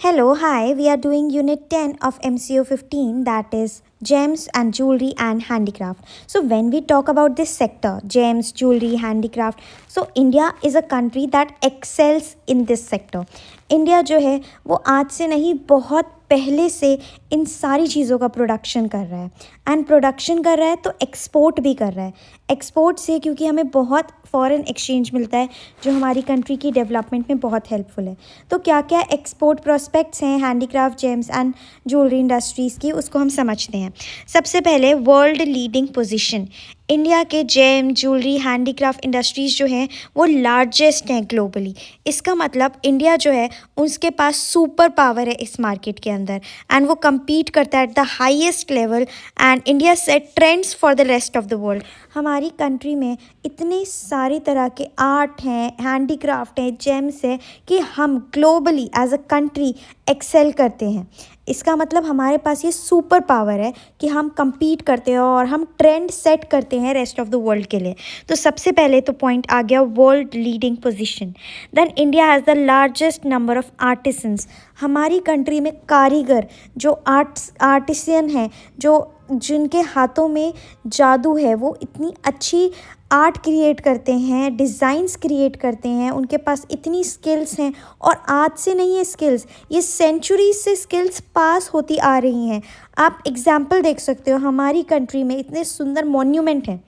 Hello, hi. We are doing Unit 10 of MCO 15, that is gems and jewelry and handicraft. So, when we talk about this sector, gems, jewelry, handicraft, so India is a country that excels in this sector. India जो है वो आज से नहीं बहुत पहले से इन सारी चीज़ों का प्रोडक्शन कर रहा है एंड प्रोडक्शन कर रहा है तो एक्सपोर्ट भी कर रहा है एक्सपोर्ट से क्योंकि हमें बहुत फॉरेन एक्सचेंज मिलता है जो हमारी कंट्री की डेवलपमेंट में बहुत हेल्पफुल है। तो क्या क्या एक्सपोर्ट प्रोस्पेक्ट्स हैं handicraft gems and jewellery industries की, उसको हम समझते हैं। सबसे पहले वर्ल्ड लीडिंग पोजीशन, इंडिया के जेम ज्वेलरी हैंडीक्राफ्ट इंडस्ट्रीज़ जो हैं वो लार्जेस्ट हैं ग्लोबली। इसका मतलब इंडिया जो है उसके पास सुपर पावर है इस मार्केट के अंदर एंड वो compete करता है at the highest level and India set trends for the rest of the world. हमारी कंट्री में इतने सारे तरह के आर्ट हैं, हैंडीक्राफ्ट हैं, जेम्स हैं कि हम globally as a country excel करते हैं। इसका मतलब हमारे पास ये सुपर पावर है कि हम compete करते हैं और हम ट्रेंड सेट करते हैं रेस्ट ऑफ द वर्ल्ड के लिए। तो सबसे पहले तो पॉइंट आ गया world leading position. Then India has the largest number of artisans. हमारी कंट्री में कारीगर जो आर्टिसियन हैं, जो जिनके हाथों में जादू है, वो इतनी अच्छी आर्ट क्रिएट करते हैं, डिज़ाइंस क्रिएट करते हैं, उनके पास इतनी स्किल्स हैं। और आज से नहीं है स्किल्स, ये सेंचुरीज से स्किल्स पास होती आ रही हैं। आप एग्जाम्पल देख सकते हो, हमारी कंट्री में इतने सुंदर मॉन्यूमेंट हैं,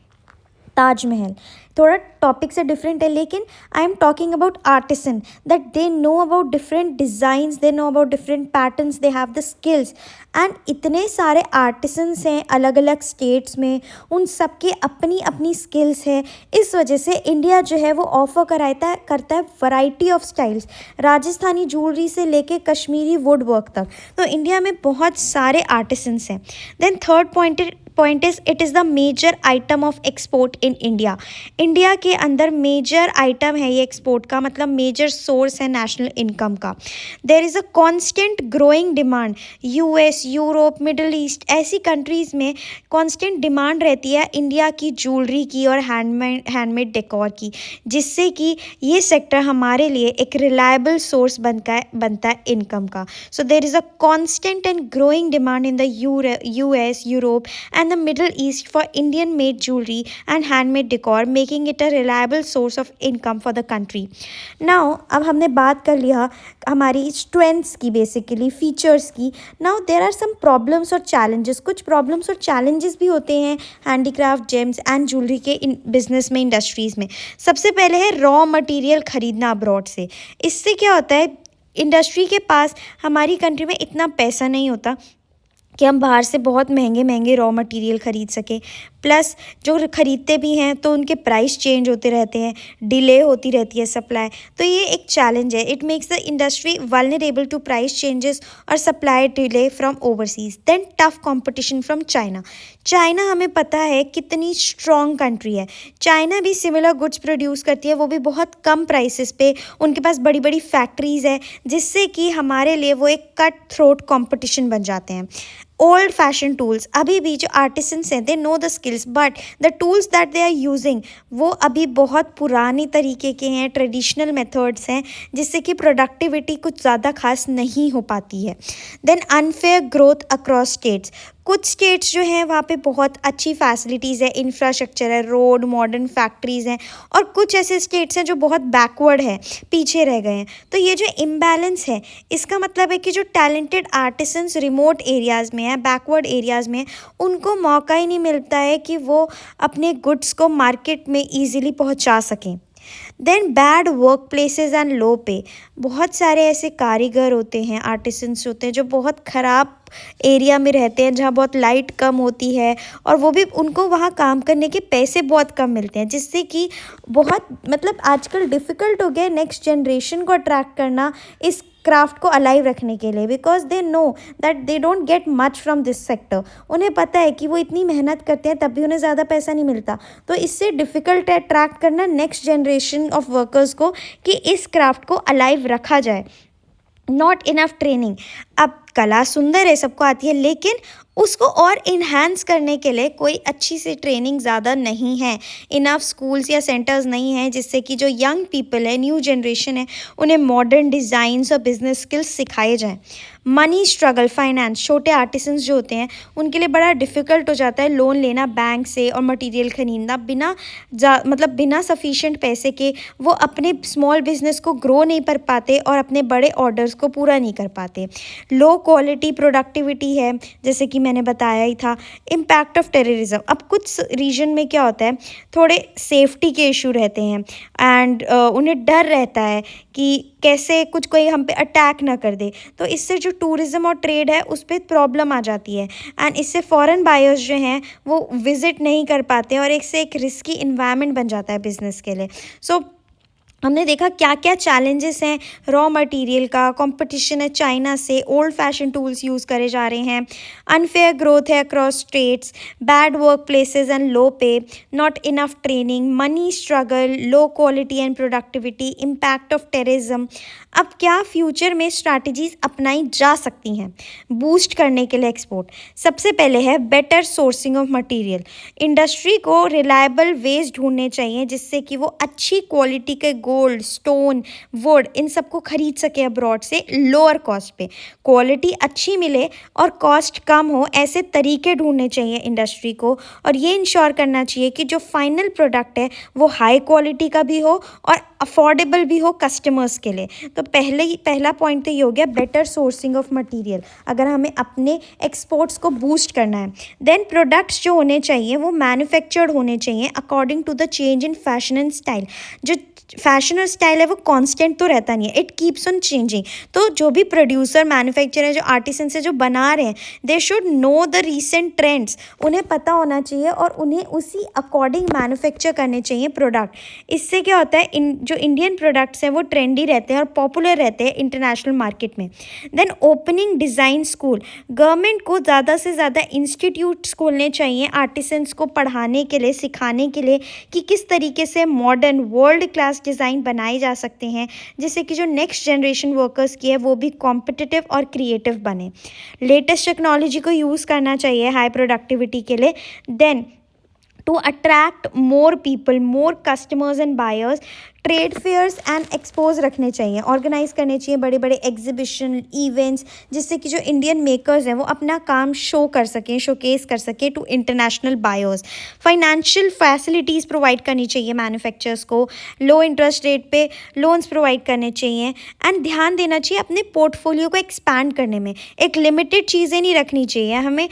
ताजमहल। थोड़ा टॉपिक से डिफरेंट है लेकिन I am talking about artisan that they know about different designs, they know about different patterns, they have the skills and इतने सारे आर्टिसंस हैं अलग अलग स्टेट्स में, उन सब की अपनी अपनी स्किल्स है। इस वजह से इंडिया जो है वो ऑफर करता है variety of styles, Rajasthani jewellery से लेके कश्मीरी वुड वर्क तक। तो इंडिया में बहुत सारे आर्टिसंस हैं। Then third point is it is the major item of export in India. India के अंदर मेजर आइटम है ये एक्सपोर्ट का, मतलब मेजर सोर्स है नेशनल इनकम का। There is a constant growing demand. US, Europe, Middle East ऐसी countries में कॉन्स्टेंट डिमांड रहती है इंडिया की ज्वेलरी की और हैंडमेड डेकोर की, जिससे कि ये सेक्टर हमारे लिए एक रिलायबल सोर्स बनता है इनकम का। So there is a constant and growing demand in the US, Europe and the Middle East for Indian made jewelry and handmade decor, making it a reliable source of income for the country. Now अब हमने बात कर लिया हमारी strengths की, basically features की। Now there are some problems और challenges. कुछ प्रॉब्लम्स और चैलेंजेस भी होते हैं हैंडीक्राफ्ट जेम्स एंड ज्वेलरी के बिजनेस में, इंडस्ट्रीज़ में। सबसे पहले है रॉ मटेरियल ख़रीदना अब्रॉड से। इससे क्या होता है, इंडस्ट्री के पास हमारी कंट्री में इतना पैसा नहीं होता कि हम बाहर से बहुत महंगे महंगे रॉ मटेरियल ख़रीद सकें। प्लस जो ख़रीदते भी हैं तो उनके प्राइस चेंज होते रहते हैं, डिले होती रहती है सप्लाई। तो ये एक चैलेंज है। It makes the industry vulnerable to price changes और supply delay from overseas. Then tough competition from China. China हमें पता है कितनी स्ट्रॉन्ग कंट्री है। चाइना भी सिमिलर गुड्स प्रोड्यूस करती है, वो भी बहुत कम प्राइसेस पे। उनके पास बड़ी बड़ी फैक्ट्रीज़ है, जिससे कि हमारे लिए वो एक कट थ्रोट कंपटीशन बन जाते हैं। ओल्ड फैशन टूल्स, अभी भी जो आर्टिसंस हैं they know the skills but the tools that they are using वो अभी बहुत पुरानी तरीके के हैं, ट्रेडिशनल मेथड्स हैं, जिससे कि प्रोडक्टिविटी कुछ ज़्यादा खास नहीं हो पाती है। Then unfair growth across states. कुछ स्टेट्स जो हैं वहाँ पे बहुत अच्छी फैसिलिटीज़ है, इंफ्रास्ट्रक्चर है, रोड, मॉडर्न फैक्ट्रीज़ हैं, और कुछ ऐसे स्टेट्स हैं जो बहुत बैकवर्ड है, पीछे रह गए हैं। तो ये जो इम्बैलेंस है, इसका मतलब है कि जो टैलेंटेड आर्टिसंस रिमोट एरियाज़ में है, बैकवर्ड एरियाज़ में, उनको मौका ही नहीं मिलता है कि वो अपने गुड्स को मार्केट में ईजिली पहुँचा सकें। Then bad work places and low pay. बहुत सारे ऐसे कारीगर होते हैं, आर्टिसंस होते हैं जो बहुत ख़राब एरिया में रहते हैं, जहाँ बहुत लाइट कम होती है, और वो भी उनको वहाँ काम करने के पैसे बहुत कम मिलते हैं, जिससे कि बहुत मतलब आजकल डिफ़िकल्ट हो गया है नेक्स्ट जनरेशन को अट्रैक्ट करना इस क्राफ्ट को अलाइव रखने के लिए, because they know that they don't get much from this sector. उन्हें पता है कि वो इतनी मेहनत करते हैं तब भी उन्हें ज़्यादा पैसा नहीं मिलता। तो इससे डिफ़िकल्ट है अट्रैक्ट करना नेक्स्ट जनरेशन ऑफ वर्कर्स को कि इस क्राफ्ट को अलाइव रखा जाए। Not enough training. अब कला सुंदर है, सबको आती है, लेकिन उसको और इन्हांस करने के लिए कोई अच्छी सी ट्रेनिंग ज़्यादा नहीं है। इनफ स्कूल्स या सेंटर्स नहीं हैं जिससे कि जो यंग पीपल है, न्यू जनरेशन है, उन्हें मॉडर्न डिज़ाइंस और बिजनेस स्किल्स सिखाए जाएँ। मनी स्ट्रगल, फाइनेंस, छोटे आर्टिसंस जो होते हैं उनके लिए बड़ा डिफ़िकल्ट हो जाता है लोन लेना बैंक से और मटेरियल ख़रीदना। मतलब बिना सफिशिएंट पैसे के वो अपने स्मॉल बिजनेस को ग्रो नहीं कर पाते और अपने बड़े ऑर्डर्स को पूरा नहीं कर पाते। लो क्वालिटी प्रोडक्टिविटी है, जैसे कि मैंने बताया ही था। इम्पैक्ट ऑफ टेररिज्म, अब कुछ रीजन में क्या होता है, थोड़े सेफ्टी के इशू रहते हैं एंड उन्हें डर रहता है कि कैसे कुछ कोई हम पे अटैक ना कर दे, तो इससे जो टूरिज़्म और ट्रेड है उस पर प्रॉब्लम आ जाती है एंड इससे फॉरेन बायर्स जो हैं वो विज़िट नहीं कर पाते और इससे एक रिस्की इन्वायरमेंट बन जाता है बिज़नेस के लिए। सो हमने देखा क्या क्या चैलेंजेस हैं। रॉ मटेरियल का कंपटीशन है चाइना से, ओल्ड फैशन टूल्स यूज़ करे जा रहे हैं, अनफेयर ग्रोथ है across states, bad work places and low pay, not enough training, money struggle, low quality and productivity, impact of terrorism. अब क्या फ्यूचर में स्ट्रैटेजीज अपनाई जा सकती हैं बूस्ट करने के लिए एक्सपोर्ट? सबसे पहले है better sourcing of material. Industry को रिलायबल वेज ढूंढने चाहिए जिससे कि वो अच्छी क्वालिटी के गोल्ड, स्टोन, वुड इन सबको खरीद सके अब्रॉड से लोअर कॉस्ट पे। क्वालिटी अच्छी मिले और कॉस्ट कम हो, ऐसे तरीके ढूंढने चाहिए इंडस्ट्री को, और ये इंश्योर करना चाहिए कि जो फाइनल प्रोडक्ट है वो हाई क्वालिटी का भी हो और अफोर्डेबल भी हो कस्टमर्स के लिए। तो पहला पॉइंट तो ये हो गया बेटर सोर्सिंग ऑफ मटेरियल, अगर हमें अपने एक्सपोर्ट्स को बूस्ट करना है। देन प्रोडक्ट्स जो होने चाहिए वो मैन्युफैक्चर्ड होने चाहिए according to the change in fashion and style. जो फैशन और स्टाइल है वो कांस्टेंट तो रहता नहीं है, इट कीप्स ऑन चेंजिंग। तो जो भी प्रोड्यूसर, मैन्युफैक्चरर है, जो आर्टिसन से जो बना रहे हैं, they should know the recent trends, उन्हें पता होना चाहिए और उन्हें उसी अकॉर्डिंग मैन्युफैक्चर करने चाहिए प्रोडक्ट। इससे क्या होता है, जो इंडियन प्रोडक्ट्स हैं वो ट्रेंडी रहते हैं और पॉपुलर रहते हैं इंटरनेशनल मार्केट में। Then opening design school, government को ज़्यादा से ज़्यादा इंस्टीट्यूट्स खोलने चाहिए आर्टिसंस को पढ़ाने के लिए, सिखाने के लिए कि किस तरीके से मॉडर्न वर्ल्ड क्लास डिज़ाइन बनाए जा सकते हैं जिससे कि जो नेक्स्ट जनरेशन वर्कर्स की है वो भी कॉम्पिटिटिव और क्रिएटिव बने। लेटेस्ट टेक्नोलॉजी को यूज़ करना चाहिए हाई प्रोडक्टिविटी के लिए। Then to attract more people, more customers and buyers, trade fairs and expos रखने चाहिए, ऑर्गेनाइज करने चाहिए बड़े बड़े एग्जीबिशन, इवेंट्स, जिससे कि जो इंडियन मेकर्स हैं वो अपना काम शो कर सकें, शोकेस कर सकें to international buyers. Financial facilities provide करनी चाहिए मैन्युफैक्चरर्स को, लो इंटरेस्ट रेट पे लोन्स प्रोवाइड करने चाहिए एंड ध्यान देना चाहिए अपने पोर्टफोलियो को एक्सपैंड करने में। एक लिमिटेड चीज़ें नहीं रखनी चाहिए हमें,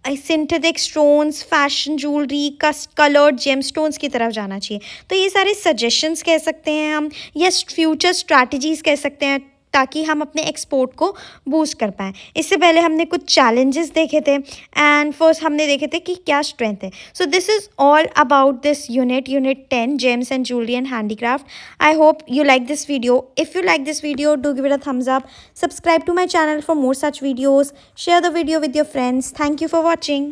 synthetic stones, fashion jewellery, coloured gem stones की तरफ जाना चाहिए। तो ये सारे सजेशंस कह सकते हैं हम, या फ्यूचर स्ट्रैटेजीज़ कह सकते हैं ताकि हम अपने एक्सपोर्ट को बूस्ट कर पाएँ। इससे पहले हमने कुछ चैलेंजेस देखे थे एंड फर्स्ट हमने देखे थे कि क्या स्ट्रेंथ है। So this is all about this unit 10 James and jewellery and handicraft. I hope you like this video. If you like this video, do give it a thumbs up. Subscribe to my channel for more such videos. Share the video with your friends. Thank you for watching.